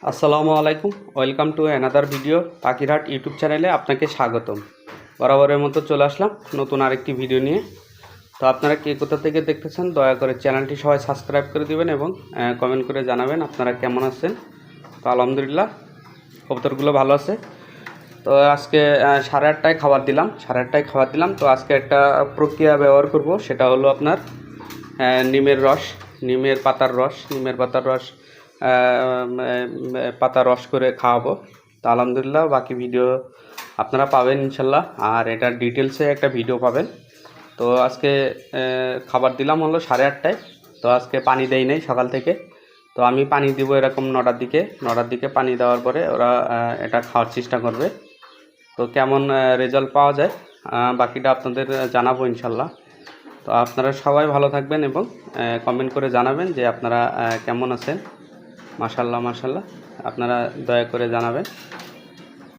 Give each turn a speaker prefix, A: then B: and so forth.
A: আসসালামু আলাইকুম, welcome to another video পাখিরহাট YouTube চ্যানেলে আপনাকে স্বাগতম। বরাবরের মতো চলে আসলাম নতুন আরেকটি ভিডিও নিয়ে। তো আপনারা কে কোথা থেকে দেখতেছেন দয়া করে চ্যানেলটি সবাই সাবস্ক্রাইব করে দিবেন এবং কমেন্ট করে জানাবেন আপনারা কেমন আছেন। তো আলহামদুলিল্লাহ কবুতরগুলো ভালো আছে। তো আজকে 8:30টায় খাবার দিলাম, 8:30টায় খাবার দিলাম। তো আজকে একটা প্রক্রিয়া ব্যবহার করব, সেটা হলো আপনার নিমের রস, নিমের পাতার রস পাতা রস করে খাওয়াবো। তো আলহামদুলিল্লাহ বাকি ভিডিও আপনারা পাবেন ইনশাল্লাহ, আর এটার ডিটেলসে একটা ভিডিও পাবেন। তো আজকে খাবার দিলাম হলো 8:30টায়। তো আজকে পানি দেই নাই সকাল থেকে। তো আমি পানি দিব এরকম 9টার দিকে পানি দেওয়ার পরে ওরা এটা খাওয়ার চেষ্টা করবে। তো কেমন রেজাল্ট পাওয়া যায় বাকিটা আপনাদের জানাবো ইনশাল্লাহ। তো আপনারা সবাই ভালো থাকবেন এবং কমেন্ট করে জানাবেন যে আপনারা কেমন আছেন। মাশাল্লাহ আপনারা দয়া করে জানাবেন।